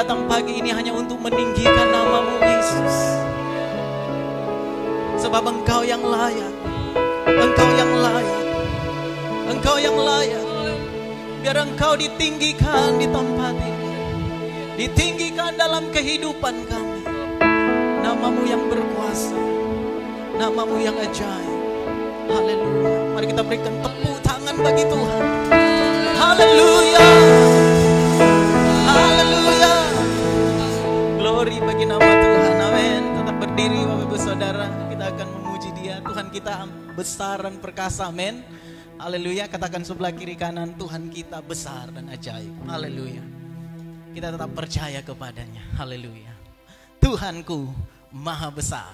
datang pagi ini hanya untuk meninggikan nama-Mu Yesus. Sebab Engkau yang layak, Engkau yang layak, Engkau yang layak. Biar Engkau ditinggikan di tempat ini, ditinggikan dalam kehidupan kami. Nama-Mu yang berkuasa, nama-Mu yang ajaib. Haleluya. Mari kita berikan tepuk tangan bagi Tuhan. Haleluya. Haleluya. Glory bagi nama Tuhan. Amin. Tetap berdiri Bapak Ibu Saudara. Kita akan memuji Dia. Tuhan kita besar dan perkasa. Amin. Haleluya. Katakan sebelah kiri kanan, Tuhan kita besar dan ajaib. Haleluya. Kita tetap percaya kepadanya. Haleluya. Tuhanku maha besar.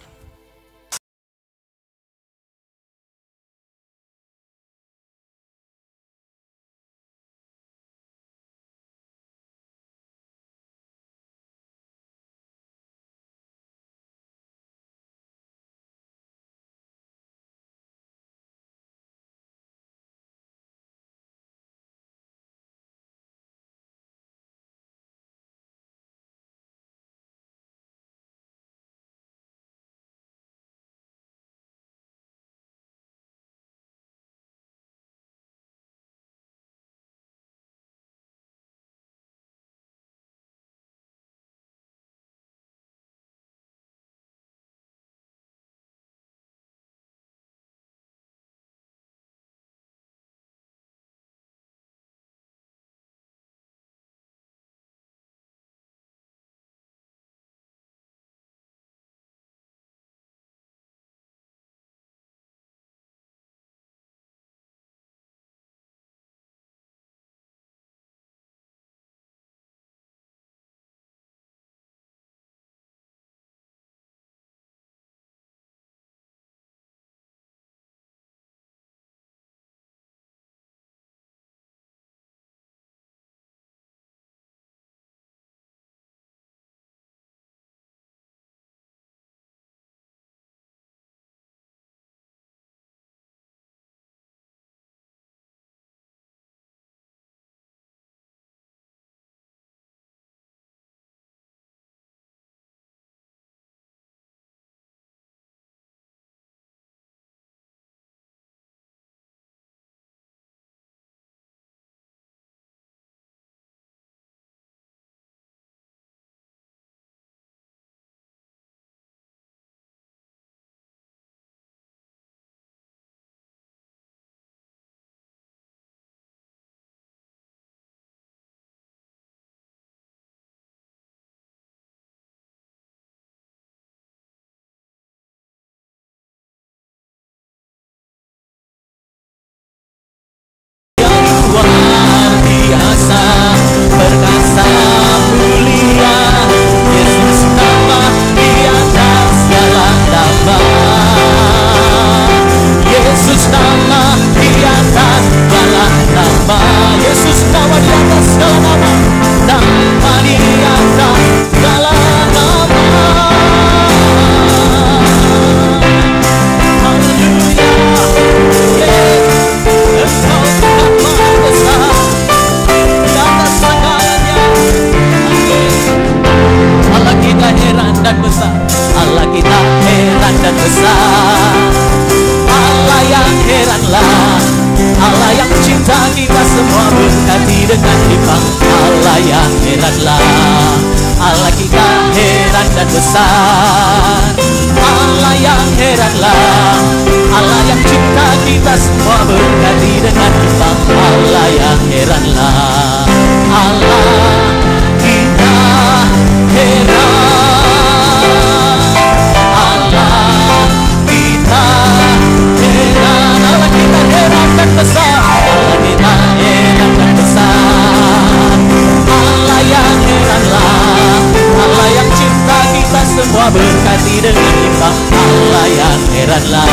Semua berkati dengan limpah. Allah yang heranlah,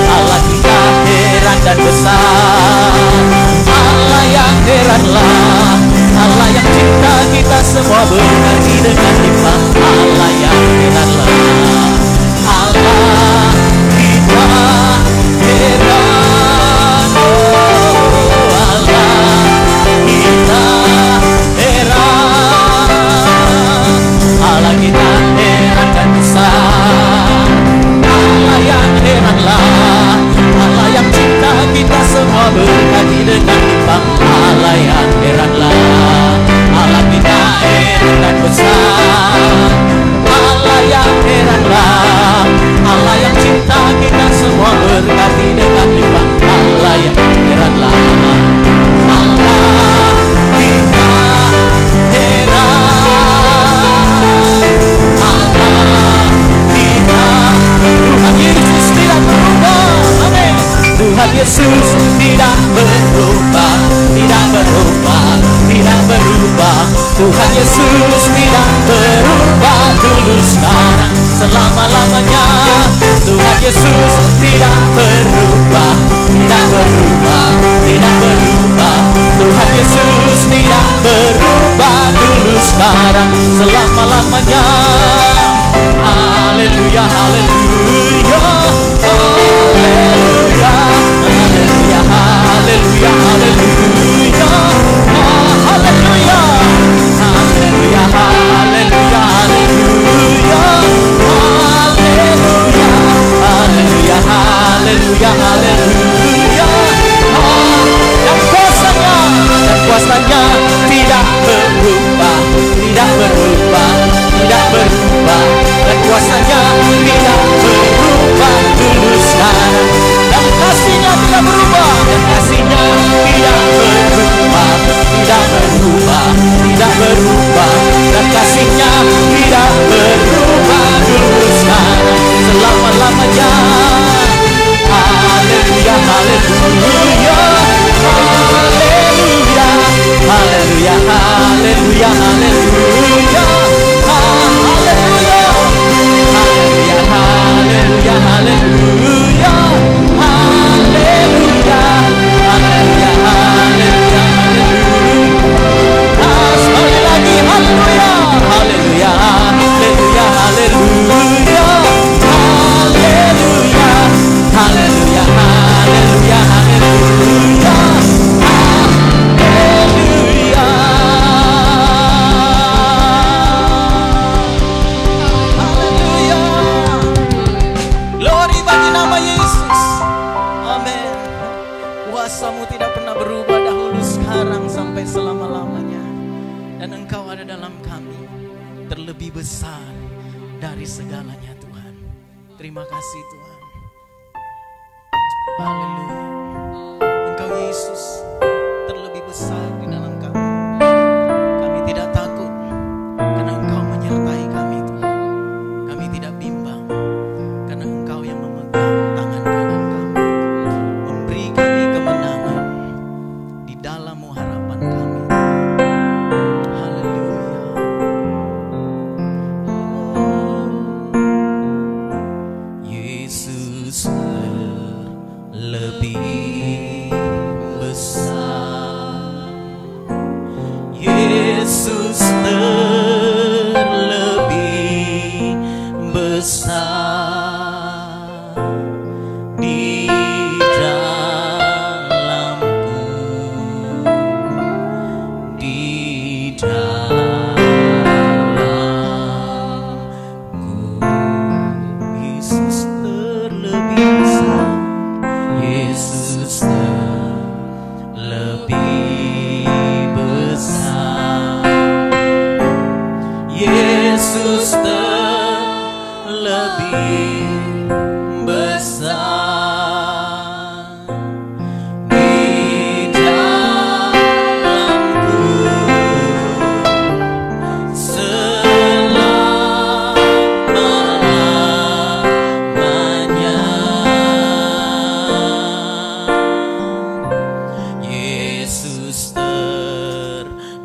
Allah kita heran. Yesus tidak berubah, tidak berubah, tidak berubah. Tuhan Yesus tidak berubah, dulu sekarang selama-lamanya. Tuhan Yesus tidak berubah, tidak berubah, tidak berubah. Tuhan Yesus tidak berubah, dulu sekarang selama-lamanya. Haleluya, haleluya, haleluya, haleluya, haleluya, haleluya, haleluya, haleluya, haleluya, haleluya, haleluya, haleluya, haleluya. Dan kuasanya tidak berubah, tidak berubah, tidak berubah. Dan kuasanya tidak berubah, dulu sekarang. Dan kasihnya tidak berubah, dan kasihnya tidak berubah, tidak berubah, tidak berubah. Dan kasihnya tidak berubah, dulu sekarang selama-lamanya. Haleluya, haleluya, haleluya, haleluya, haleluya, haleluya, haleluya, haleluya, haleluya, haleluya, haleluya, haleluya, haleluya, haleluya. Sekali lagi haleluya, haleluya, haleluya, haleluya, haleluya, haleluya, haleluya, haleluya, haleluya. Haleluya. Glory bagi nama Yesus. Amin. Kuasamu tidak pernah berubah, dahulu, sekarang, sampai selama-lamanya. Dan Engkau ada dalam kami, terlebih besar dari segalanya, Tuhan. Terima kasih, Tuhan. Haleluya. Engkau Yesus terlebih besar di dalam kami. Kami tidak takut karena Engkau menyertai kami, Tuhan. Kami tidak bimbang karena Engkau yang memegang tangan kanan kami, memberi kami kemenangan di dalam harapan kami. Haleluya. Yesus lebih besar, Yesus terlebih besar di dalamku, di dalamku. Yesus terlebih besar, Yesus lebih besar, Yesus lebih besar di dalamku selama-lamanya. Yesus terlebih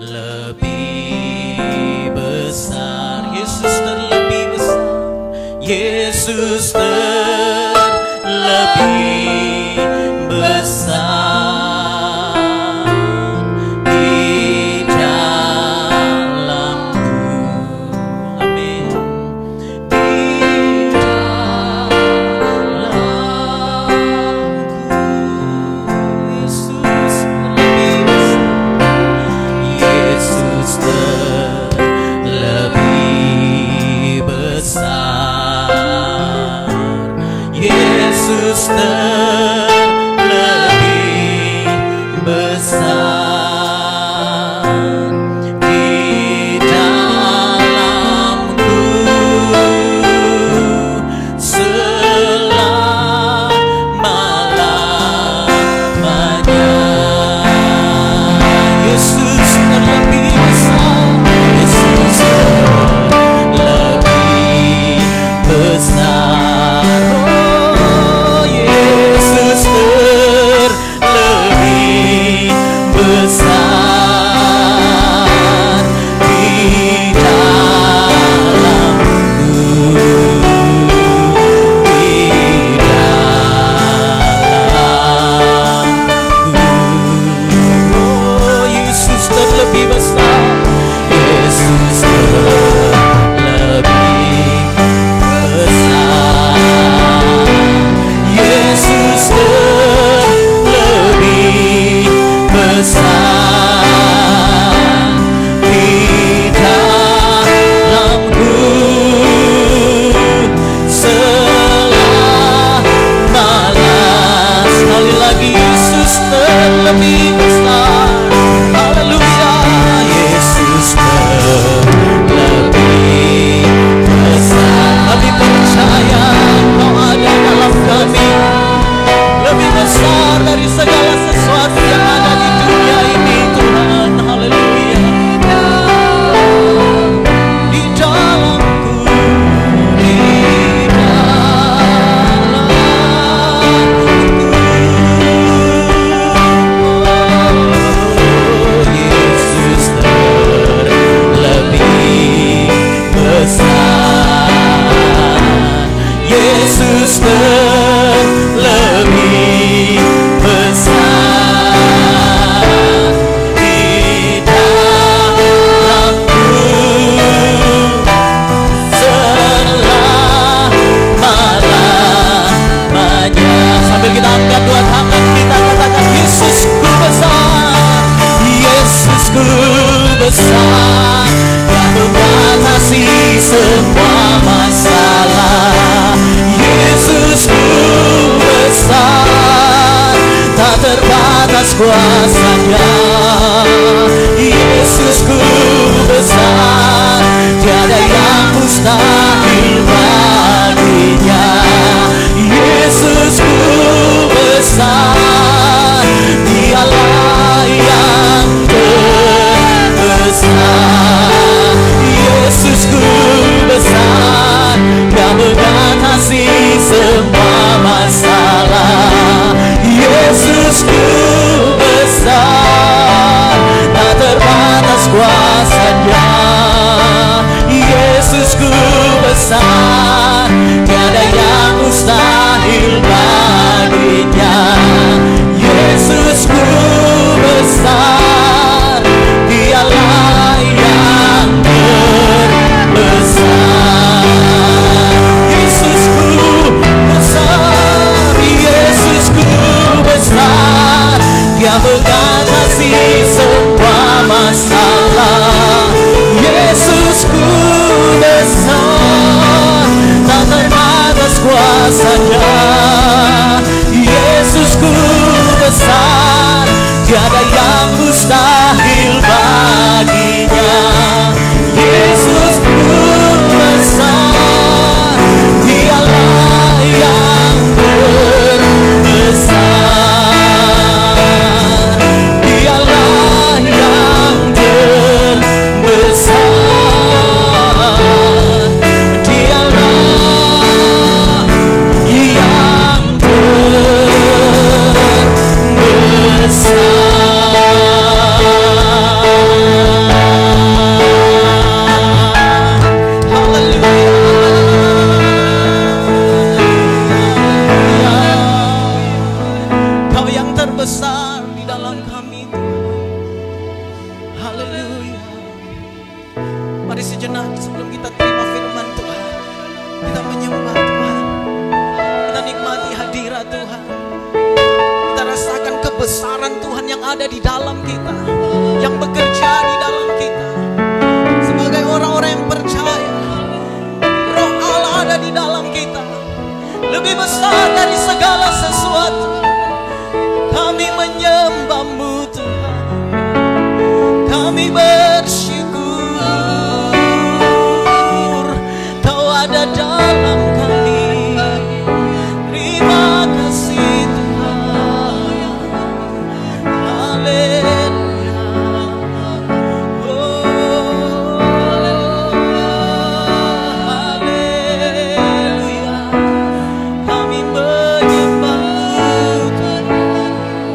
besar, Yesus terlebih besar, Yesus terlebih besar di dalamku. Amin. Di dalamku, Yesus terlebih besar, Yesus terlebih besar semua masalah. Yesusku besar, tak terbatas kuasanya. Yesusku besar, tiada yang mustahil baginya. Yesusku besar, dialah yang terbesar. Yesusku besar, Dia mengatasi semua masalah. Yesusku besar, tak terbatas kuasanya. Yesusku besar, tiada yang mustahil baginya. Yesusku besar, dialah yang terbesar. Yesusku besar, Yesusku besar, Dia mengatasi semua masalah. Yesusku besar, tak terbatas kuasanya. Yesusku besar, tiada yang mustahil baginya. Yesusku besar, dialah yang terbesar. Dialah yang terbesar. Dialah yang terbesar. Kau yang terbesar di dalam kami, Tuhan. Haleluya. Mari sejenak sebelum kita terima firman Tuhan, kita menyembah Tuhan. Kita nikmati hadirat Tuhan. Kita rasakan kebesaran Tuhan yang ada di dalam kita, yang bekerja di dalam kita. Sebagai orang-orang yang percaya, Roh Allah ada di dalam kita, lebih besar dari segala sesuatu. Kami menyembah-Mu Tuhan, kami bersyukur Kau ada dalam kami. Terima kasih Tuhan. Haleluya. Oh, haleluya. Kami menyembah-Mu Tuhan.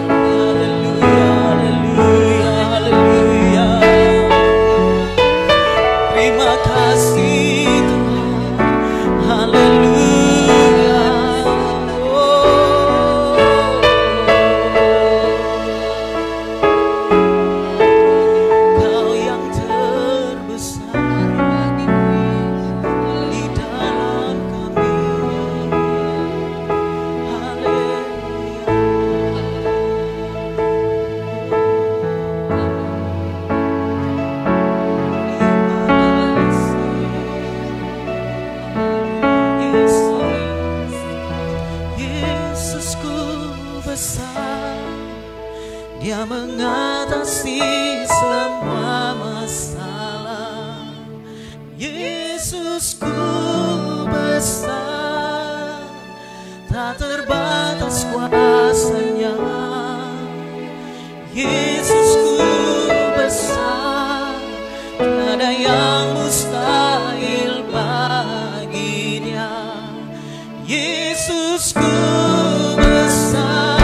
Haleluya, haleluya, haleluya. Terima kasih Tuhan. Haleluya. Oh, Kau yang terbesar di dalam kami. Haleluya. Yesusku besar, Dia mengatasi semua masalah. Yesusku besar, tak terbatas kuasanya. Yesusku besar, tiada yang mustahil baginya. Yesusku besar,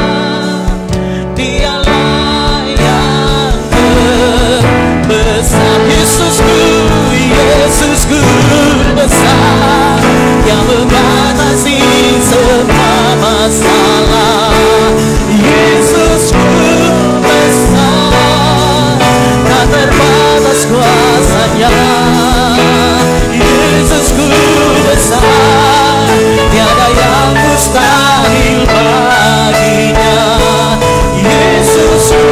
Dialah yang terbesar. Yesusku, Yesusku besar, yang mengatasi semua masalah. Yesusku besar, tak terbatas kuasanya. Yesusku besar, tiada yang mustahil baginya. Yesusku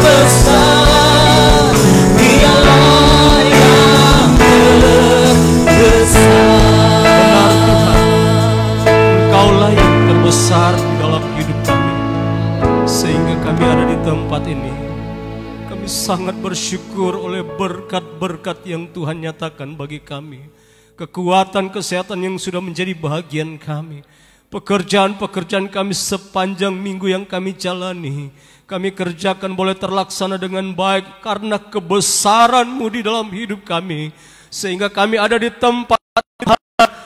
besar, Dialah yang terbesar. sehingga kami ada di tempat ini. Kami sangat bersyukur oleh berkat-berkat yang Tuhan nyatakan bagi kami. Kekuatan, kesehatan yang sudah menjadi bahagian kami. Pekerjaan-pekerjaan kami sepanjang minggu yang kami jalani, kami kerjakan boleh terlaksana dengan baik karena kebesaran-Mu di dalam hidup kami. Sehingga kami ada di tempat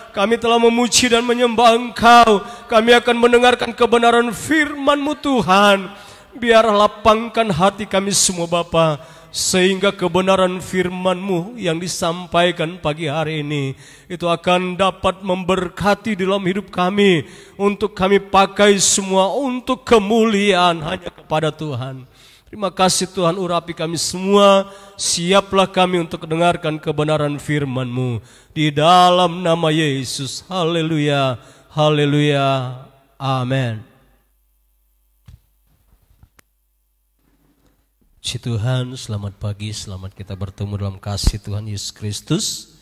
kami telah memuji dan menyembah Engkau. Kami akan mendengarkan kebenaran firman-Mu Tuhan. Biar lapangkan hati kami semua Bapa, sehingga kebenaran firman-Mu yang disampaikan pagi hari ini itu akan dapat memberkati dalam hidup kami, untuk kami pakai semua untuk kemuliaan hanya kepada Tuhan. Terima kasih Tuhan, urapi kami semua. Siaplah kami untuk mendengarkan kebenaran firman-Mu di dalam nama Yesus. Haleluya, haleluya, amin. Puji Tuhan, selamat pagi, selamat kita bertemu dalam kasih Tuhan Yesus Kristus.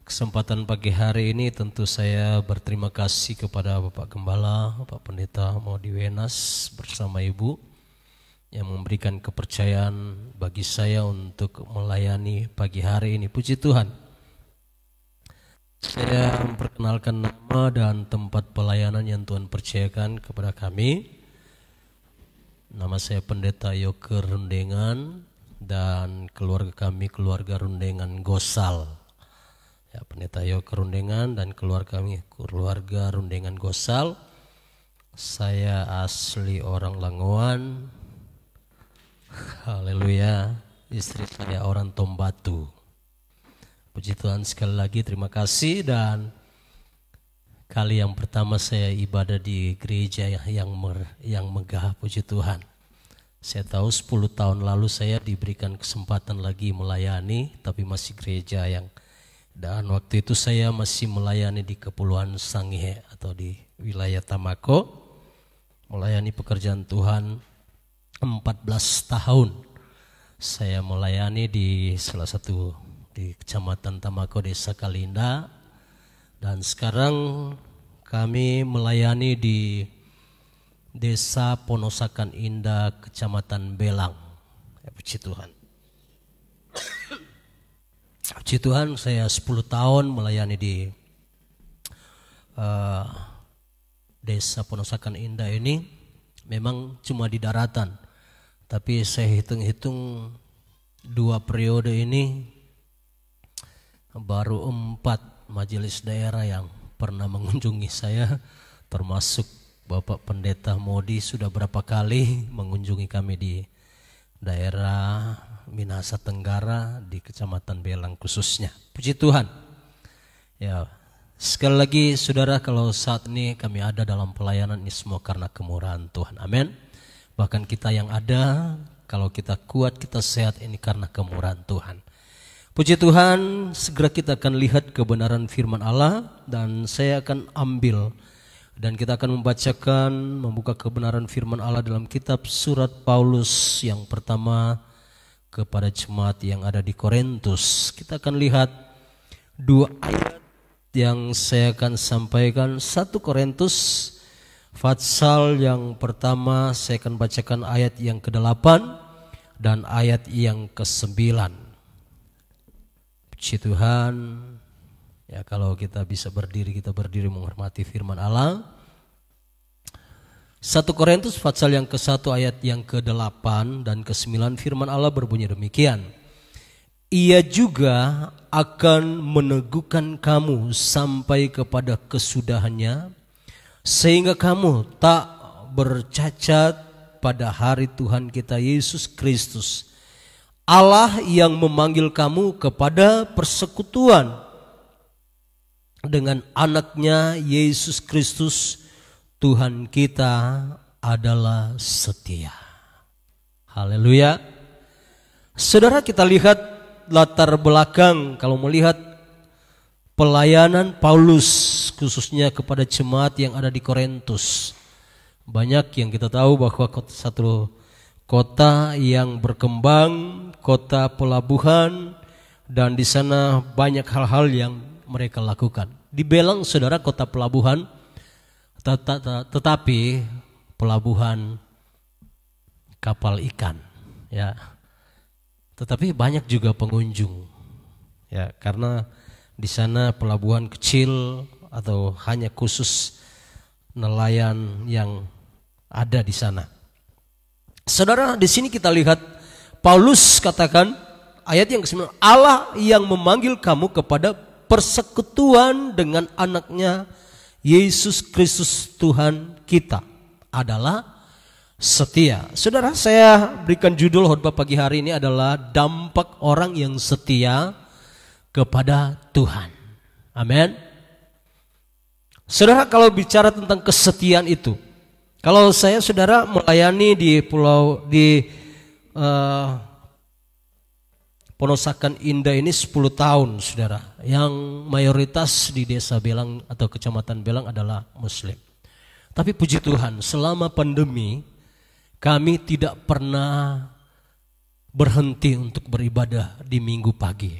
Kesempatan pagi hari ini tentu saya berterima kasih kepada Bapak Gembala, Bapak Pendeta Maudi Wenas bersama Ibu yang memberikan kepercayaan bagi saya untuk melayani pagi hari ini. Puji Tuhan. Saya memperkenalkan nama dan tempat pelayanan yang Tuhan percayakan kepada kami. Nama saya Pendeta Yoke Rundengan dan keluarga kami keluarga Rundengan Gosal. Ya, Pendeta Yoke Rundengan dan keluarga kami keluarga Rundengan Gosal. Saya asli orang Langoan. Haleluya. Istri saya orang Tombatu. Puji Tuhan, sekali lagi terima kasih. Dan kali yang pertama saya ibadah di gereja yang megah, puji Tuhan. Saya tahu 10 tahun lalu saya diberikan kesempatan lagi melayani, tapi masih gereja dan waktu itu saya masih melayani di Kepulauan Sangihe atau di wilayah Tamako. Melayani pekerjaan Tuhan 14 tahun. Saya melayani di salah satu di Kecamatan Tamako, Desa Kalinda. Dan sekarang kami melayani di Desa Ponosakan Indah, Kecamatan Belang. Ya, puji Tuhan. Puji Tuhan, saya 10 tahun melayani di Desa Ponosakan Indah ini. Memang cuma di daratan, tapi saya hitung-hitung 2 periode ini baru 4 majelis daerah yang pernah mengunjungi saya, termasuk Bapak Pendeta Modi sudah berapa kali mengunjungi kami di daerah Minahasa Tenggara, di Kecamatan Belang khususnya. Puji Tuhan. Ya, sekali lagi saudara, kalau saat ini kami ada dalam pelayanan ini semua karena kemurahan Tuhan. Amin. Bahkan kita yang ada, kalau kita kuat, kita sehat, ini karena kemurahan Tuhan. Puji Tuhan, segera kita akan lihat kebenaran firman Allah dan saya akan ambil dan kita akan membuka kebenaran firman Allah dalam kitab surat Paulus yang pertama kepada jemaat yang ada di Korintus. Kita akan lihat 2 ayat yang saya akan sampaikan. 1 Korintus pasal yang pertama saya akan bacakan ayat yang ke-8 dan ayat yang ke-9. Puji Tuhan. Ya, kalau kita bisa berdiri, kita berdiri menghormati firman Allah. 1 Korintus pasal yang ke-1 ayat yang ke-8 dan ke-9 firman Allah berbunyi demikian. Ia juga akan meneguhkan kamu sampai kepada kesudahannya, sehingga kamu tak bercacat pada hari Tuhan kita Yesus Kristus. Allah yang memanggil kamu kepada persekutuan dengan anaknya Yesus Kristus Tuhan kita adalah setia. Haleluya. Saudara, kita lihat latar belakang kalau melihat pelayanan Paulus khususnya kepada jemaat yang ada di Korintus. Banyak yang kita tahu bahwa satu kota yang berkembang, kota pelabuhan, dan di sana banyak hal-hal yang mereka lakukan. Di Belang, saudara, kota pelabuhan, tetapi pelabuhan kapal ikan, ya. Tetapi banyak juga pengunjung, ya, karena di sana pelabuhan kecil atau hanya khusus nelayan yang ada di sana. Saudara, di sini kita lihat Paulus katakan ayat yang ke-9, Allah yang memanggil kamu kepada persekutuan dengan anaknya Yesus Kristus Tuhan kita adalah setia. Saudara, saya berikan judul khotbah pagi hari ini adalah dampak orang yang setia kepada Tuhan. Amin. Saudara, kalau bicara tentang kesetiaan itu, kalau saya saudara melayani di Ponosakan Indah ini 10 tahun saudara, yang mayoritas di desa Belang atau kecamatan Belang adalah Muslim. Tapi puji Tuhan, selama pandemi kami tidak pernah berhenti untuk beribadah di minggu pagi.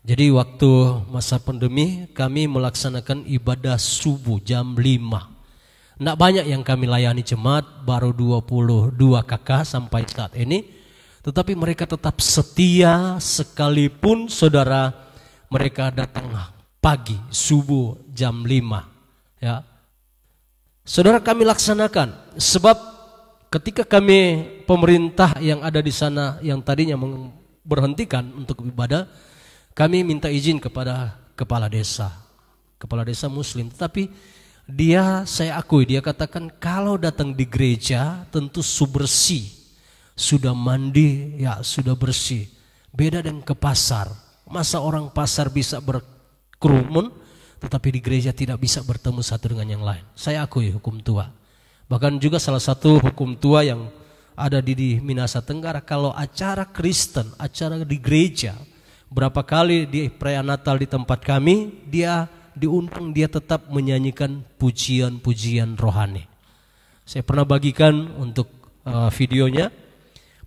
Jadi waktu masa pandemi kami melaksanakan ibadah subuh jam 5. Tidak banyak yang kami layani jemaat, baru 22 kakak sampai saat ini. Tetapi mereka tetap setia sekalipun saudara mereka datang pagi, subuh jam 5. Ya. Saudara, kami laksanakan, sebab ketika kami pemerintah yang ada di sana yang tadinya berhentikan untuk ibadah, kami minta izin kepada kepala desa Muslim. Tetapi saya akui, dia katakan kalau datang di gereja tentu bersih, sudah mandi, ya sudah bersih. Beda dengan ke pasar. Masa orang pasar bisa berkerumun, tetapi di gereja tidak bisa bertemu satu dengan yang lain. Saya akui hukum tua. Bahkan juga salah satu hukum tua yang ada di Minahasa Tenggara, kalau acara Kristen, acara di gereja, berapa kali di perayaan Natal di tempat kami, dia diundang, dia tetap menyanyikan pujian-pujian rohani. Saya pernah bagikan untuk videonya,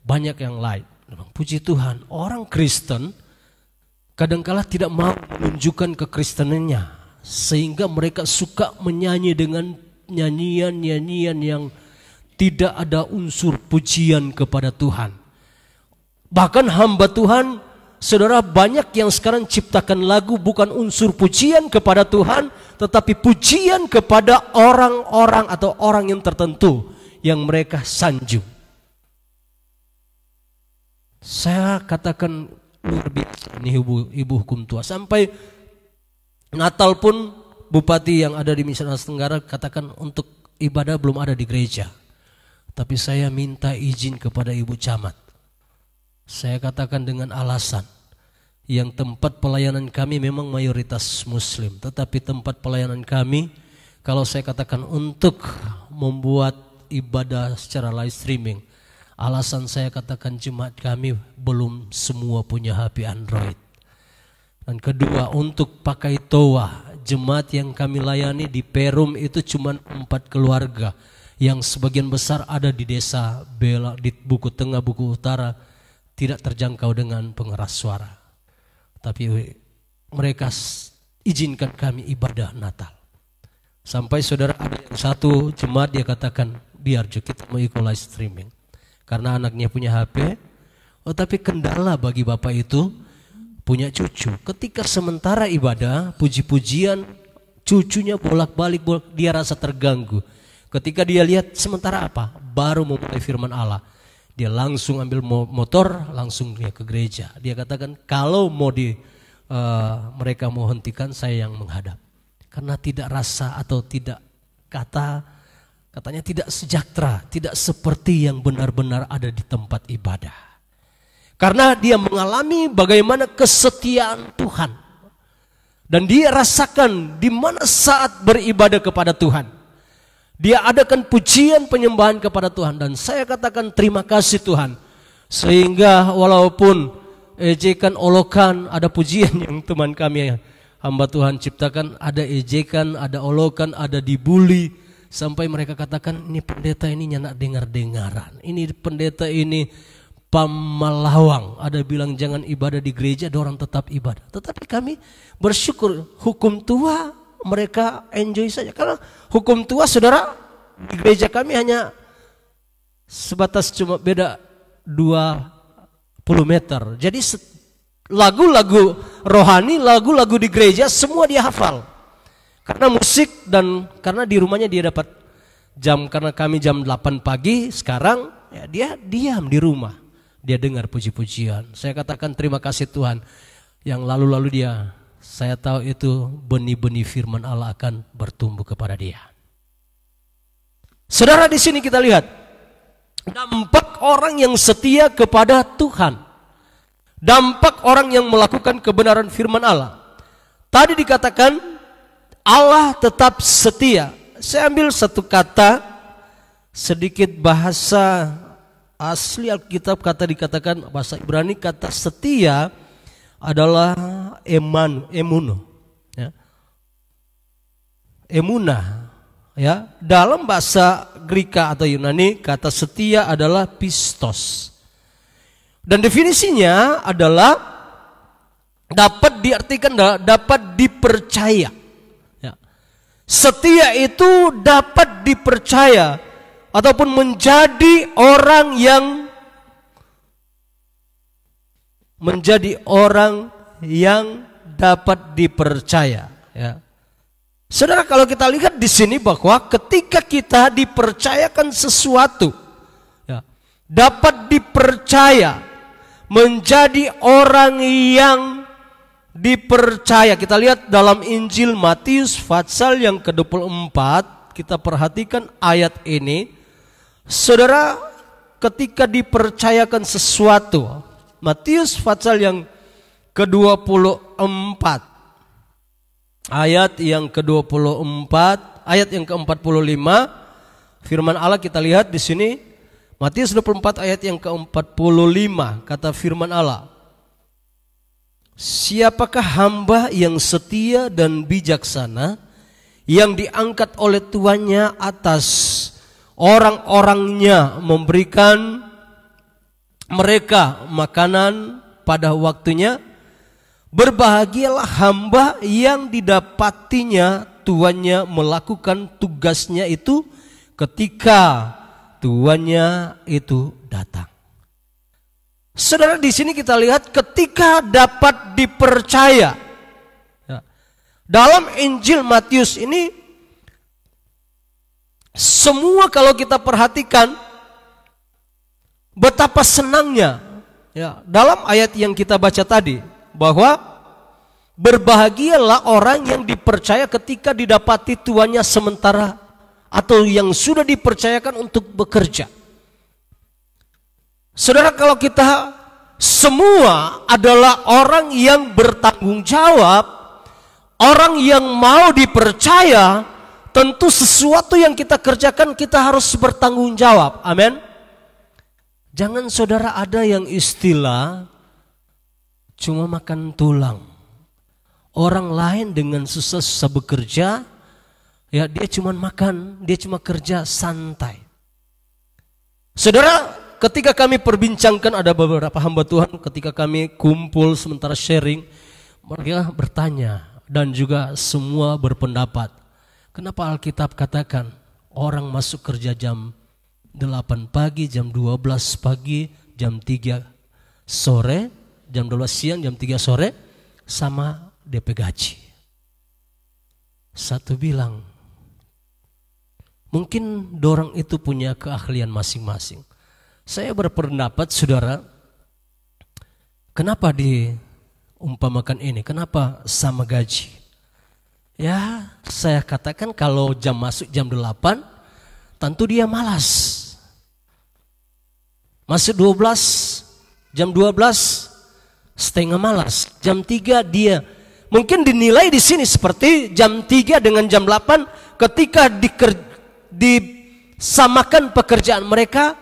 banyak yang lain. Puji Tuhan, orang Kristen kadangkala tidak mau menunjukkan kekristenannya, sehingga mereka suka menyanyi dengan nyanyian-nyanyian yang tidak ada unsur pujian kepada Tuhan. Bahkan hamba Tuhan, saudara, banyak yang sekarang ciptakan lagu bukan unsur pujian kepada Tuhan, tetapi pujian kepada orang-orang atau orang yang tertentu yang mereka sanjung. Saya katakan luar biasa ini ibu hukum tua. Sampai Natal pun bupati yang ada di Minahasa Tenggara katakan untuk ibadah belum ada di gereja. Tapi saya minta izin kepada ibu camat. Saya katakan dengan alasan, yang tempat pelayanan kami memang mayoritas Muslim, tetapi tempat pelayanan kami, kalau saya katakan untuk membuat ibadah secara live streaming, alasan saya katakan jemaat kami belum semua punya HP Android. Dan kedua, untuk pakai toa, jemaat yang kami layani di Perum itu cuma 4 keluarga, yang sebagian besar ada di desa Bela, di Buku Tengah, Buku Utara, tidak terjangkau dengan pengeras suara. Tapi mereka izinkan kami ibadah Natal. Sampai saudara ada yang satu jemaat dia katakan, biar juga kita mau ikut live streaming. Karena anaknya punya HP. Oh, tapi kendala bagi bapak itu punya cucu. Ketika sementara ibadah, puji-pujian, cucunya bolak-balik, dia rasa terganggu. Ketika dia lihat sementara apa? Baru memulai firman Allah. Dia langsung ambil motor, langsung dia ke gereja. Dia katakan kalau mau mereka mau hentikan, saya yang menghadap. Karena tidak rasa atau tidak katanya tidak sejahtera, tidak seperti yang benar-benar ada di tempat ibadah. Karena dia mengalami bagaimana kesetiaan Tuhan. Dan dia rasakan di mana saat beribadah kepada Tuhan. Dia adakan pujian penyembahan kepada Tuhan. Dan saya katakan terima kasih Tuhan. Sehingga walaupun ejekan, olokan, ada pujian yang teman kami hamba Tuhan ciptakan, ada ejekan, ada olokan, ada dibully. Sampai mereka katakan ini pendeta ini nyanak dengar-dengaran. Ini pendeta ini pamalawang. Ada bilang jangan ibadah di gereja, ada orang tetap ibadah. Tetapi kami bersyukur hukum tua mereka enjoy saja. Karena hukum tua saudara di gereja kami hanya sebatas cuma beda 20 meter. Jadi lagu-lagu rohani, lagu-lagu di gereja semua dia hafal. Karena musik dan karena di rumahnya dia dapat jam, karena kami jam 8 pagi sekarang, ya dia diam di rumah. Dia dengar puji-pujian. Saya katakan terima kasih Tuhan. Yang lalu-lalu dia, saya tahu itu benih-benih firman Allah akan bertumbuh kepada dia. Saudara, di sini kita lihat dampak orang yang setia kepada Tuhan. Dampak orang yang melakukan kebenaran firman Allah. Tadi dikatakan Allah tetap setia. Saya ambil satu kata, sedikit bahasa asli Alkitab, kata dikatakan bahasa Ibrani, kata setia adalah emuno, ya. Emunah, ya. Dalam bahasa Greka atau Yunani, kata setia adalah pistos. Dan definisinya adalah dapat diartikan dapat dipercaya. Ya. Setia itu dapat dipercaya ataupun menjadi orang yang dapat dipercaya. Ya. Saudara, kalau kita lihat di sini bahwa ketika kita dipercayakan sesuatu, ya, dapat dipercaya, menjadi orang yang dipercaya. Kita lihat dalam Injil Matius pasal yang ke-24, kita perhatikan ayat ini. Saudara, ketika dipercayakan sesuatu, Matius pasal yang ke-24, ayat yang ke-24, ayat yang ke-45, firman Allah kita lihat di sini, Matius 24 ayat yang ke-45, kata firman Allah, siapakah hamba yang setia dan bijaksana, yang diangkat oleh tuannya atas orang-orangnya, memberikan mereka makanan pada waktunya. Berbahagialah hamba yang didapatinya tuannya melakukan tugasnya itu ketika tuannya itu datang. Saudara, di sini kita lihat ketika dapat dipercaya. Dalam Injil Matius ini semua kalau kita perhatikan betapa senangnya, ya, dalam ayat yang kita baca tadi, bahwa berbahagialah orang yang dipercaya ketika didapati tuannya sementara atau yang sudah dipercayakan untuk bekerja. Saudara, kalau kita semua adalah orang yang bertanggung jawab, orang yang mau dipercaya, tentu sesuatu yang kita kerjakan kita harus bertanggung jawab. Amin. Jangan saudara ada yang istilah cuma makan tulang. Orang lain dengan susah-susah bekerja, ya dia cuma makan, dia cuma kerja santai. Saudara, ketika kami perbincangkan, ada beberapa hamba Tuhan ketika kami kumpul sementara sharing, mereka bertanya dan juga semua berpendapat, kenapa Alkitab katakan orang masuk kerja jam 8 pagi, jam 12 pagi, jam 3 sore, jam 12 siang, jam 3 sore sama DP gaji. Satu bilang, mungkin dorang itu punya keahlian masing-masing. Saya berpendapat, saudara, kenapa diumpamakan ini? Kenapa sama gaji? Ya, saya katakan kalau jam masuk jam 8, tentu dia malas. Masuk 12, jam 12 setengah malas. Jam 3 dia mungkin dinilai di sini seperti jam 3 dengan jam 8 ketika disamakan pekerjaan mereka,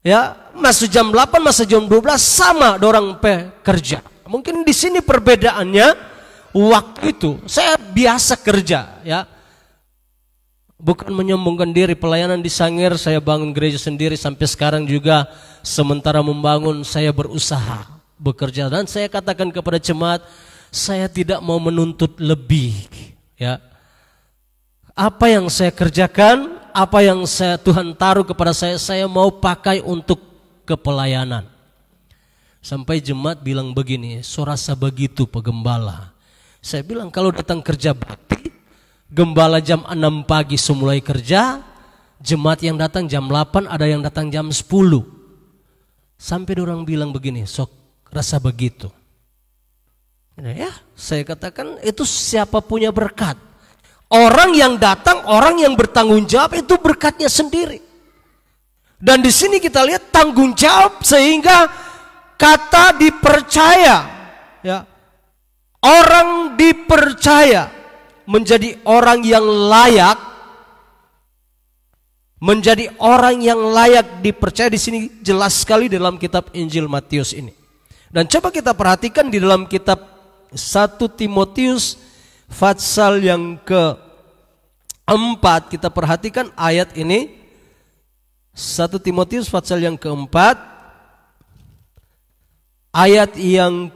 ya, masuk jam 8, masuk jam 12 sama dorang pekerja. Mungkin di sini perbedaannya waktu itu. Saya biasa kerja, ya. Bukan menyombongkan diri, pelayanan di Sangir saya bangun gereja sendiri sampai sekarang juga, sementara membangun saya berusaha bekerja, dan saya katakan kepada jemaat, saya tidak mau menuntut lebih, ya. Apa yang saya kerjakan, apa yang Tuhan taruh kepada saya mau pakai untuk kepelayanan. Sampai jemaat bilang begini, so rasa begitu Pak Gembala. Saya bilang kalau datang kerja bakti, gembala jam 6 pagi semulai kerja, jemaat yang datang jam 8, ada yang datang jam 10. Sampai orang bilang begini, sok rasa begitu. Ya, saya katakan itu siapa punya berkat. Orang yang datang, orang yang bertanggung jawab itu berkatnya sendiri. Dan di sini kita lihat tanggung jawab sehingga kata dipercaya, ya. Orang dipercaya menjadi orang yang layak, menjadi orang yang layak dipercaya. Di sini jelas sekali dalam kitab Injil Matius ini. Dan coba kita perhatikan di dalam kitab 1 Timotius pasal yang ke-4, kita perhatikan ayat ini. 1 Timotius pasal yang ke-4 ayat yang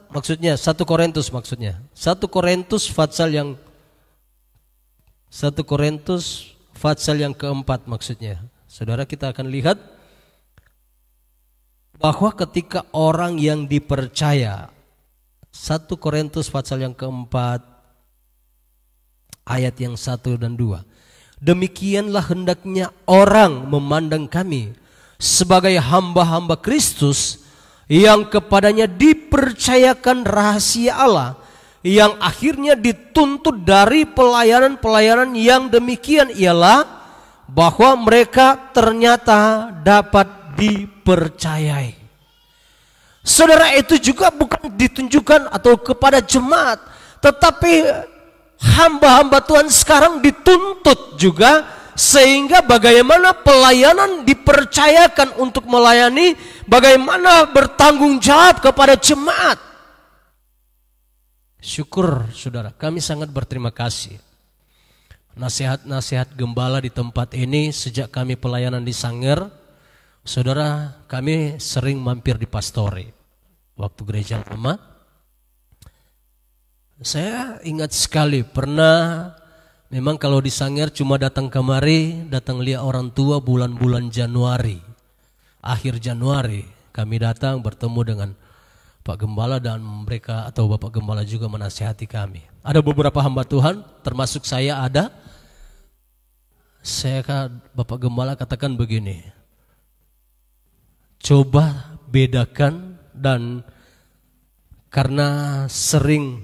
maksudnya 1 Korintus maksudnya. 1 Korintus pasal yang ke-4 maksudnya. Saudara, kita akan lihat bahwa ketika orang yang dipercaya, 1 Korintus pasal yang ke-4 ayat yang 1 dan 2. Demikianlah hendaknya orang memandang kami sebagai hamba-hamba Kristus yang kepadanya dipercayakan rahasia Allah, yang akhirnya dituntut dari pelayanan-pelayanan yang demikian ialah bahwa mereka ternyata dapat dipercayai. Saudara, itu juga bukan ditunjukkan atau kepada jemaat, tetapi hamba-hamba Tuhan sekarang dituntut juga, sehingga bagaimana pelayanan dipercayakan untuk melayani, bagaimana bertanggung jawab kepada jemaat. Syukur saudara, kami sangat berterima kasih. Nasihat-nasihat gembala di tempat ini sejak kami pelayanan di Sangir, saudara, kami sering mampir di pastori. Waktu gereja lama, saya ingat sekali pernah, memang kalau di Sangir cuma datang kemari, datang lihat orang tua bulan-bulan Januari. Akhir Januari kami datang bertemu dengan Pak Gembala dan mereka atau Bapak Gembala juga menasihati kami. Ada beberapa hamba Tuhan, termasuk saya ada. Bapak Gembala katakan begini, coba bedakan, dan karena sering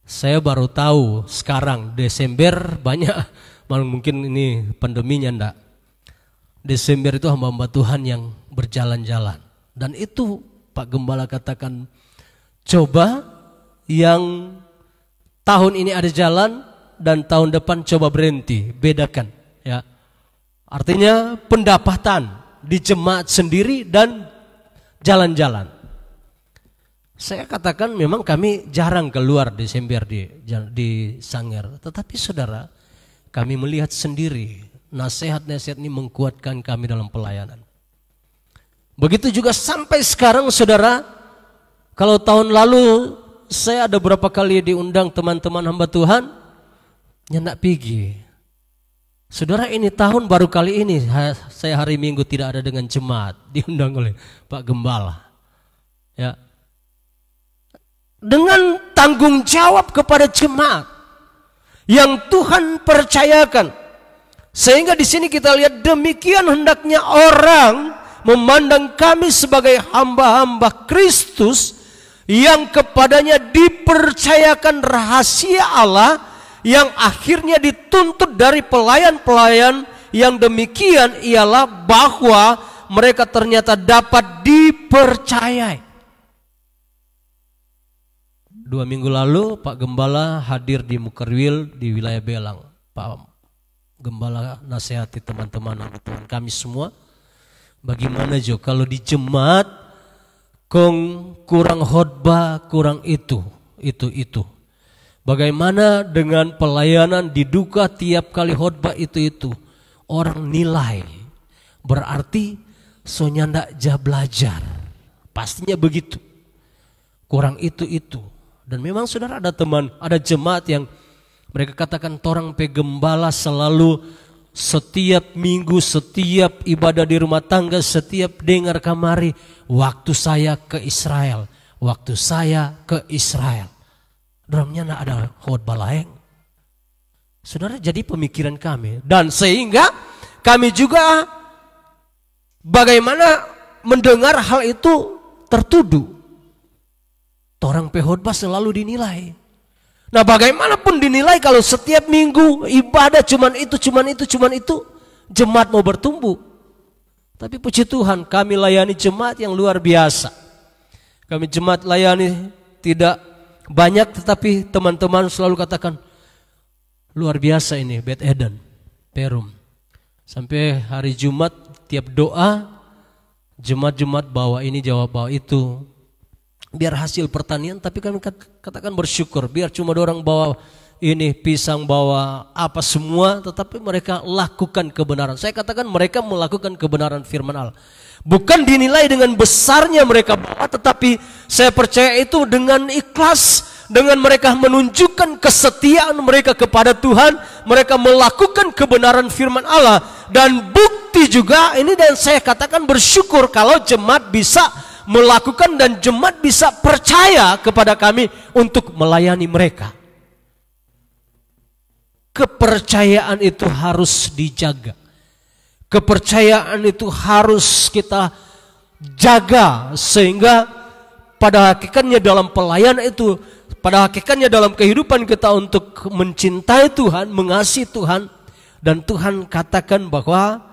saya baru tahu sekarang Desember banyak, mungkin ini pandeminya enggak. Desember itu hamba-hamba Tuhan yang berjalan-jalan. Dan itu Pak Gembala katakan, coba yang tahun ini ada jalan dan tahun depan coba berhenti, bedakan, ya. Artinya pendapatan di jemaat sendiri dan jalan-jalan. Saya katakan memang kami jarang keluar Desember di Sangir, tetapi saudara, kami melihat sendiri nasihat-nasihat ini menguatkan kami dalam pelayanan. Begitu juga sampai sekarang saudara, kalau tahun lalu saya ada berapa kali diundang teman-teman hamba Tuhan, nyendak pergi. Saudara, ini tahun baru kali ini saya hari Minggu tidak ada dengan jemaat, diundang oleh Pak Gembala. Ya. Dengan tanggung jawab kepada jemaat yang Tuhan percayakan. Sehingga di sini kita lihat demikian hendaknya orang memandang kami sebagai hamba-hamba Kristus yang kepadanya dipercayakan rahasia Allah, yang akhirnya dituntut dari pelayan-pelayan yang demikian ialah bahwa mereka ternyata dapat dipercayai. 2 minggu lalu Pak Gembala hadir di Mukerwil di wilayah Belang. Pak Gembala nasihati teman-teman Tuhan kami semua, bagaimana Jo kalau di jemaat kurang khotbah, kurang itu. Bagaimana dengan pelayanan di duka tiap kali khotbah itu. Orang nilai. Berarti sonya ndak ja belajar. Pastinya begitu. Kurang itu. Dan memang saudara ada teman, ada jemaat yang mereka katakan torang pe gembala selalu setiap minggu, setiap ibadah di rumah tangga, setiap dengar kamari, waktu saya ke Israel, waktu saya ke Israel. Dalamnya nak ada khotbah lain. Saudara, jadi pemikiran kami. Dan sehingga kami juga bagaimana mendengar hal itu tertuduh. Orang khotbah selalu dinilai. Nah, bagaimanapun dinilai kalau setiap minggu ibadah cuman itu, jemaat mau bertumbuh. Tapi puji Tuhan, kami layani jemaat yang luar biasa. Kami jemaat layani tidak banyak, tetapi teman-teman selalu katakan, luar biasa ini Beth Eden, Perum. Sampai hari Jumat tiap doa, jemaat-jemaat bawa ini jawab bawa itu. Biar hasil pertanian, tapi kami katakan bersyukur. Biar cuma orang bawa ini pisang, bawa apa semua, tetapi mereka lakukan kebenaran. Saya katakan mereka melakukan kebenaran firman Allah. Bukan dinilai dengan besarnya mereka bawa, tetapi saya percaya itu dengan ikhlas, dengan mereka menunjukkan kesetiaan mereka kepada Tuhan, mereka melakukan kebenaran firman Allah. Dan bukti juga ini, dan saya katakan bersyukur kalau jemaat bisa melakukan dan jemaat bisa percaya kepada kami untuk melayani mereka. Kepercayaan itu harus dijaga. Kepercayaan itu harus kita jaga, sehingga pada hakikatnya dalam pelayanan itu, pada hakikatnya dalam kehidupan kita untuk mencintai Tuhan, mengasihi Tuhan, dan Tuhan katakan bahwa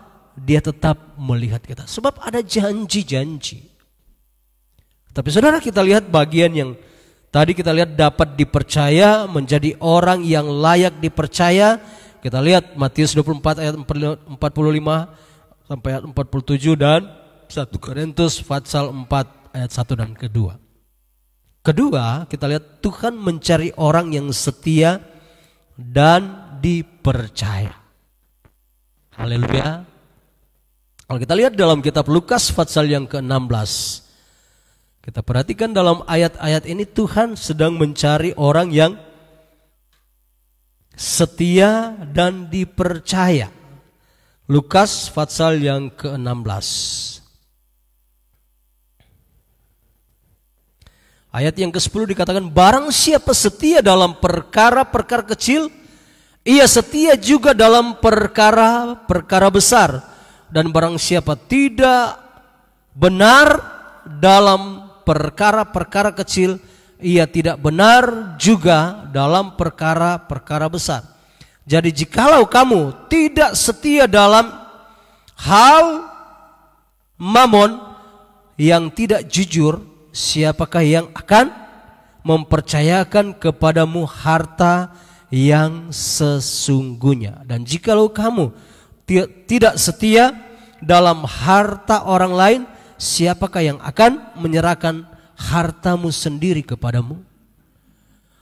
Dia tetap melihat kita. Sebab ada janji-janji. Tapi saudara, kita lihat bagian yang tadi kita lihat dapat dipercaya, menjadi orang yang layak dipercaya. Kita lihat Matius 24 ayat 45 sampai ayat 47 dan 1 Korintus pasal 4 ayat 1 dan kedua. Kedua, kita lihat Tuhan mencari orang yang setia dan dipercaya. Haleluya. Kalau kita lihat dalam kitab Lukas pasal yang ke-16, kita perhatikan dalam ayat-ayat ini Tuhan sedang mencari orang yang setia dan dipercaya. Lukas pasal yang ke-16. Ayat yang ke-10 dikatakan, barang siapa setia dalam perkara-perkara kecil, ia setia juga dalam perkara-perkara besar. Dan barang siapa tidak benar dalam perkara-perkara kecil, ia tidak benar juga dalam perkara-perkara besar. Jadi jikalau kamu tidak setia dalam hal mamon yang tidak jujur, siapakah yang akan mempercayakan kepadamu harta yang sesungguhnya? Dan jikalau kamu tidak setia dalam harta orang lain, siapakah yang akan menyerahkan hartamu sendiri kepadamu?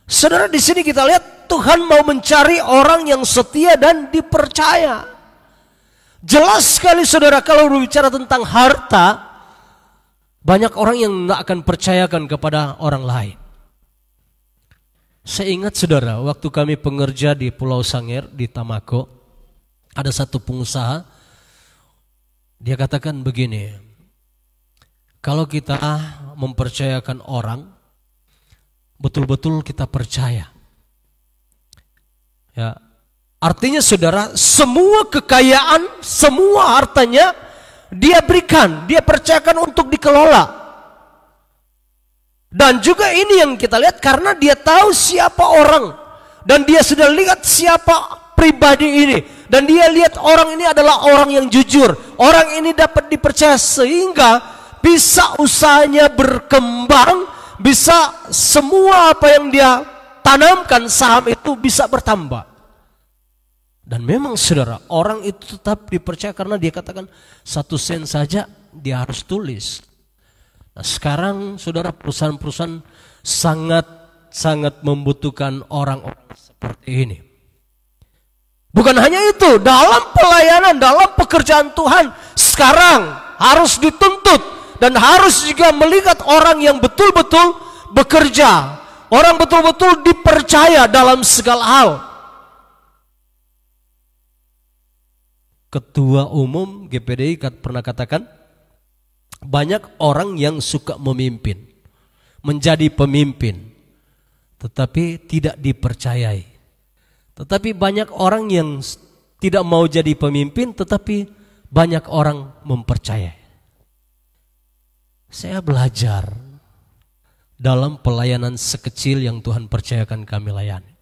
Saudara, di sini kita lihat Tuhan mau mencari orang yang setia dan dipercaya. Jelas sekali saudara, kalau berbicara tentang harta, banyak orang yang tidak akan percayakan kepada orang lain. Saya ingat saudara, waktu kami pengerja di Pulau Sangir di Tamako, ada satu pengusaha, dia katakan begini, kalau kita mempercayakan orang, betul-betul kita percaya. Ya, artinya saudara, semua kekayaan, semua hartanya dia berikan, dia percayakan untuk dikelola. Dan juga ini yang kita lihat, karena dia tahu siapa orang, dan dia sudah lihat siapa pribadi ini, dan dia lihat orang ini adalah orang yang jujur, orang ini dapat dipercaya, sehingga bisa usahanya berkembang, bisa semua apa yang dia tanamkan saham itu bisa bertambah. Dan memang saudara, orang itu tetap dipercaya karena dia katakan 1 sen saja dia harus tulis. Nah, sekarang saudara, perusahaan-perusahaan sangat membutuhkan orang-orang seperti ini. Bukan hanya itu, dalam pelayanan, dalam pekerjaan Tuhan sekarang harus dituntut dan harus juga melihat orang yang betul-betul bekerja, Orang betul-betul dipercaya dalam segala hal. Ketua Umum GPDI pernah katakan, banyak orang yang suka memimpin, menjadi pemimpin, tetapi tidak dipercayai. Tetapi banyak orang yang tidak mau jadi pemimpin, tetapi banyak orang mempercayai. Saya belajar dalam pelayanan sekecil yang Tuhan percayakan kami layani.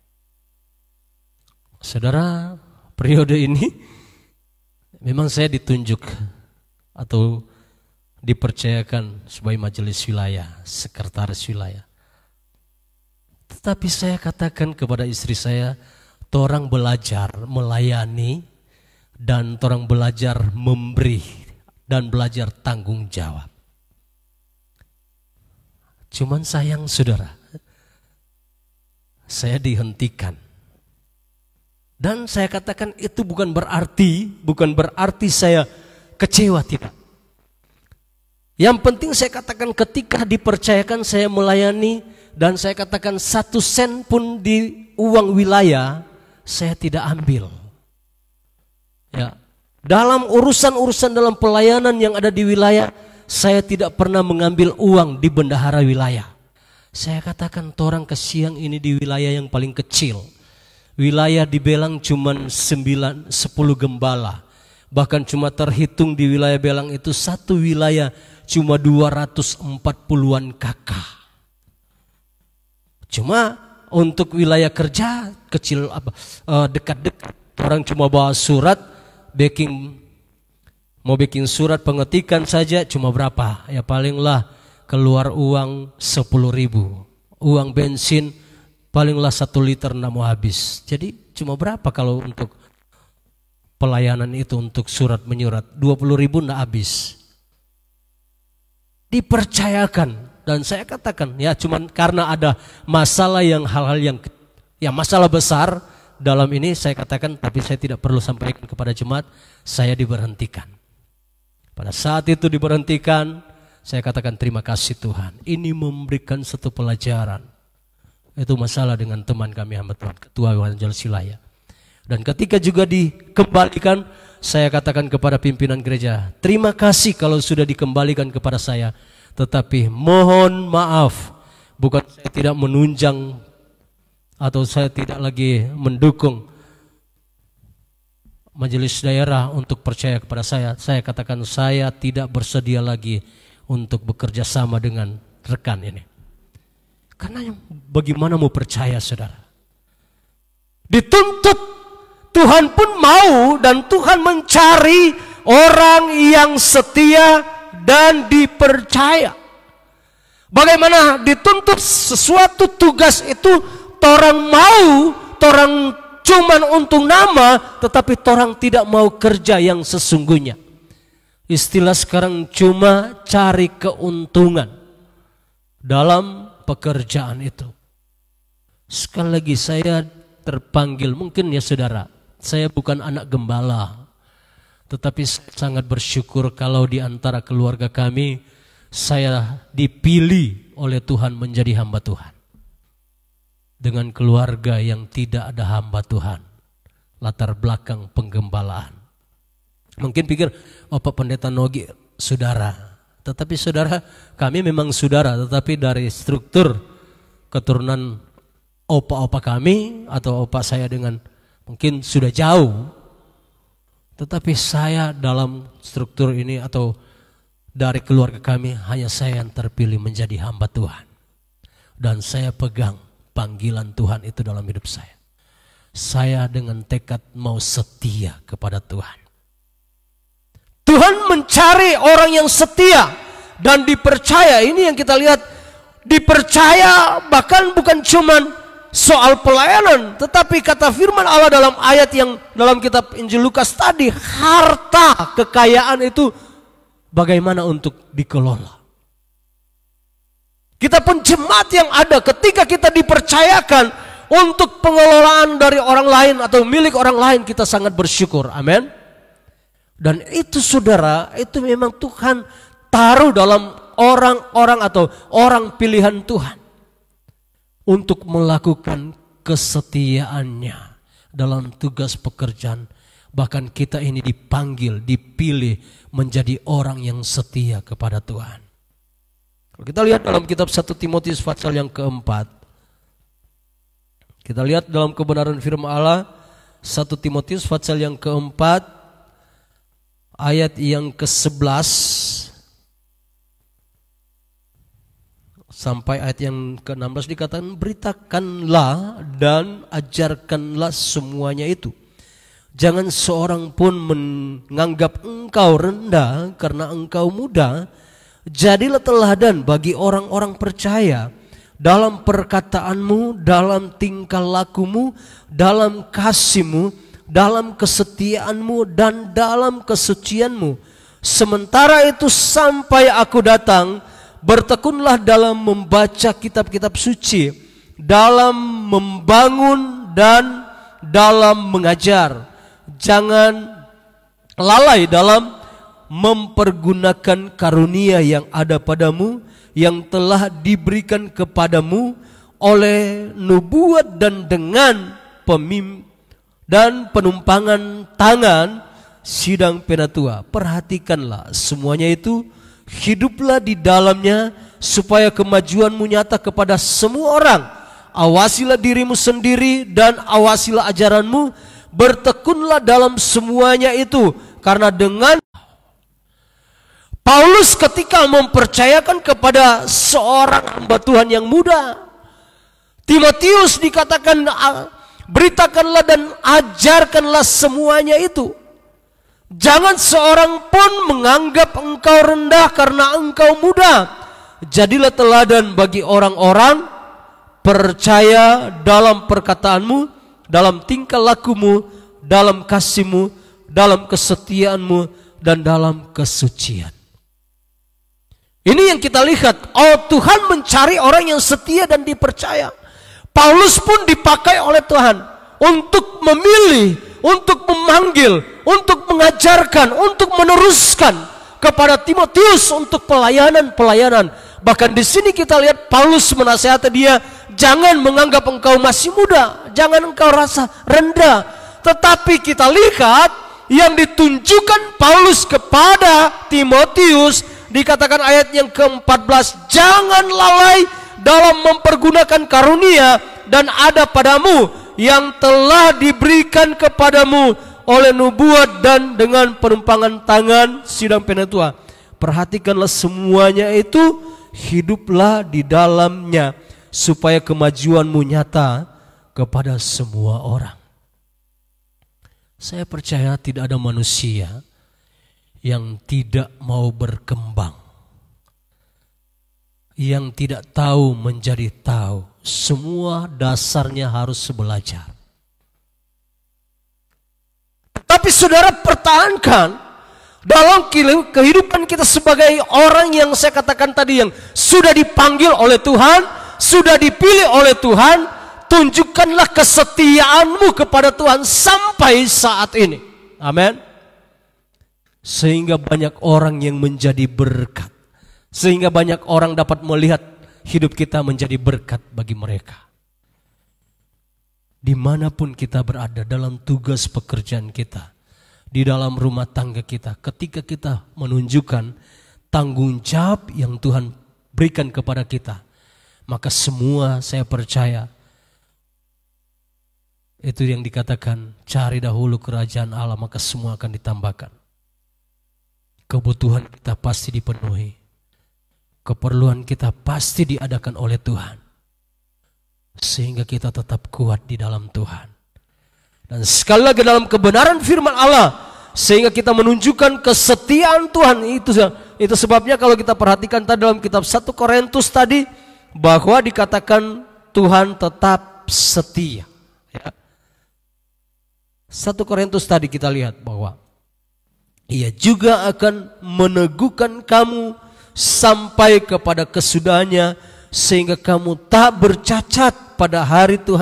Saudara, periode ini memang saya ditunjuk atau dipercayakan sebagai majelis wilayah, sekretaris wilayah. Tetapi saya katakan kepada istri saya, torang belajar melayani dan torang belajar memberi dan belajar tanggung jawab. Cuman sayang saudara, saya dihentikan. Dan saya katakan itu bukan berarti saya kecewa, tidak. Yang penting saya katakan ketika dipercayakan saya melayani dan saya katakan 1 sen pun di uang wilayah saya tidak ambil. Ya, dalam urusan-urusan dalam pelayanan yang ada di wilayah, saya tidak pernah mengambil uang di bendahara wilayah. Saya katakan torang ke siang ini di wilayah yang paling kecil. Wilayah di Belang cuma 9-10 gembala. Bahkan cuma terhitung di wilayah Belang itu satu wilayah cuma 240-an kakak. Cuma untuk wilayah kerja kecil dekat-dekat. Orang cuma bawa surat mau bikin surat pengetikan saja cuma berapa? Ya palinglah keluar uang 10.000. Uang bensin palinglah 1 liter nggak mau habis. Jadi cuma berapa kalau untuk pelayanan itu, untuk surat menyurat? 20.000 nggak habis. Dipercayakan. Dan saya katakan ya cuman karena ada masalah yang hal-hal yang ya masalah besar dalam ini saya katakan, tapi saya tidak perlu sampaikan kepada jemaat, saya diberhentikan. Pada saat itu diberhentikan, saya katakan terima kasih Tuhan. Ini memberikan satu pelajaran. Itu masalah dengan teman kami hamba Tuhan, Ketua Majelis Wilayah. Dan ketika juga dikembalikan, saya katakan kepada pimpinan gereja, terima kasih kalau sudah dikembalikan kepada saya. Tetapi mohon maaf, bukan saya tidak menunjang atau saya tidak lagi mendukung majelis daerah untuk percaya kepada saya. Saya katakan saya tidak bersedia lagi untuk bekerja sama dengan rekan ini. Karena bagaimana mau percaya saudara? Dituntut, Tuhan pun mau dan Tuhan mencari orang yang setia dan dipercaya. Bagaimana dituntut sesuatu tugas itu, torang mau, torang cuman untuk nama, tetapi torang tidak mau kerja yang sesungguhnya. Istilah sekarang cuma cari keuntungan dalam pekerjaan itu. Sekali lagi saya terpanggil, mungkin ya saudara, saya bukan anak gembala, tetapi sangat bersyukur kalau di antara keluarga kami saya dipilih oleh Tuhan menjadi hamba Tuhan. Dengan keluarga yang tidak ada hamba Tuhan, latar belakang penggembalaan. Mungkin pikir, oh Pak Pendeta Nogi saudara. Tetapi saudara, kami memang saudara, tetapi dari struktur keturunan opa-opa kami atau opa saya dengan mungkin sudah jauh. Tetapi saya dalam struktur ini atau dari keluarga kami, hanya saya yang terpilih menjadi hamba Tuhan. Dan saya pegang panggilan Tuhan itu dalam hidup saya. Saya dengan tekad mau setia kepada Tuhan. Tuhan mencari orang yang setia dan dipercaya. Ini yang kita lihat, dipercaya bahkan bukan cuman soal pelayanan, tetapi kata firman Allah dalam ayat yang dalam kitab Injil Lukas tadi, harta kekayaan itu bagaimana untuk dikelola. Kita pun jemaat yang ada, ketika kita dipercayakan untuk pengelolaan dari orang lain atau milik orang lain, kita sangat bersyukur. Amin. Dan itu saudara, itu memang Tuhan taruh dalam orang-orang atau orang pilihan Tuhan. untuk melakukan kesetiaannya dalam tugas pekerjaan. Bahkan kita ini dipanggil, dipilih menjadi orang yang setia kepada Tuhan. Kalau kita lihat dalam kitab 1 Timotius pasal yang keempat, kita lihat dalam kebenaran firman Allah, 1 Timotius pasal yang keempat, ayat yang ke-11 sampai ayat yang ke-16 dikatakan, beritakanlah dan ajarkanlah semuanya itu. Jangan seorang pun menganggap engkau rendah karena engkau muda. Jadilah teladan bagi orang-orang percaya dalam perkataanmu, dalam tingkah lakumu, dalam kasihmu, dalam kesetiaanmu, dan dalam kesucianmu. Sementara itu sampai aku datang, bertekunlah dalam membaca kitab-kitab suci, dalam membangun dan dalam mengajar. Jangan lalai dalam mempergunakan karunia yang ada padamu, yang telah diberikan kepadamu oleh nubuat dan dengan penumpangan tangan sidang penatua. Perhatikanlah semuanya itu, hiduplah di dalamnya supaya kemajuanmu nyata kepada semua orang. Awasilah dirimu sendiri dan awasilah ajaranmu, bertekunlah dalam semuanya itu, karena dengan Paulus ketika mempercayakan kepada seorang hamba Tuhan yang muda, Timotius, dikatakan beritakanlah dan ajarkanlah semuanya itu. Jangan seorang pun menganggap engkau rendah karena engkau muda. Jadilah teladan bagi orang-orang percaya dalam perkataanmu, dalam tingkah lakumu, dalam kasihmu, dalam kesetiaanmu, dan dalam kesucian. Ini yang kita lihat. Oh, Tuhan mencari orang yang setia dan dipercaya. Paulus pun dipakai oleh Tuhan untuk memilih, untuk memanggil, untuk mengajarkan, untuk meneruskan kepada Timotius untuk pelayanan-pelayanan. Bahkan di sini kita lihat Paulus menasihati dia, jangan menganggap engkau masih muda, jangan engkau rasa rendah. Tetapi kita lihat yang ditunjukkan Paulus kepada Timotius, dikatakan ayat yang ke-14, jangan lalai dalam mempergunakan karunia dan ada padamu yang telah diberikan kepadamu oleh nubuat dan dengan penumpangan tangan sidang penatua. Perhatikanlah semuanya itu, hiduplah di dalamnya supaya kemajuanmu nyata kepada semua orang. Saya percaya tidak ada manusia yang tidak mau berkembang, yang tidak tahu menjadi tahu. Semua dasarnya harus belajar. Tapi saudara, pertahankan dalam kehidupan kita sebagai orang yang saya katakan tadi, yang sudah dipanggil oleh Tuhan, sudah dipilih oleh Tuhan. Tunjukkanlah kesetiaanmu kepada Tuhan sampai saat ini. Amin. Sehingga banyak orang yang menjadi berkat, sehingga banyak orang dapat melihat hidup kita menjadi berkat bagi mereka. Dimanapun kita berada, dalam tugas pekerjaan kita, di dalam rumah tangga kita, ketika kita menunjukkan tanggung jawab yang Tuhan berikan kepada kita, maka semua, saya percaya, itu yang dikatakan, cari dahulu kerajaan Allah, maka semua akan ditambahkan. Kebutuhan kita pasti dipenuhi, keperluan kita pasti diadakan oleh Tuhan, sehingga kita tetap kuat di dalam Tuhan. Dan sekali lagi dalam kebenaran firman Allah, sehingga kita menunjukkan kesetiaan Tuhan. Itu sebabnya kalau kita perhatikan tadi dalam kitab 1 Korintus tadi, bahwa dikatakan Tuhan tetap setia. Ya. 1 Korintus tadi kita lihat bahwa Ia juga akan meneguhkan kamu sampai kepada kesudahannya, sehingga kamu tak bercacat pada hari Tuhan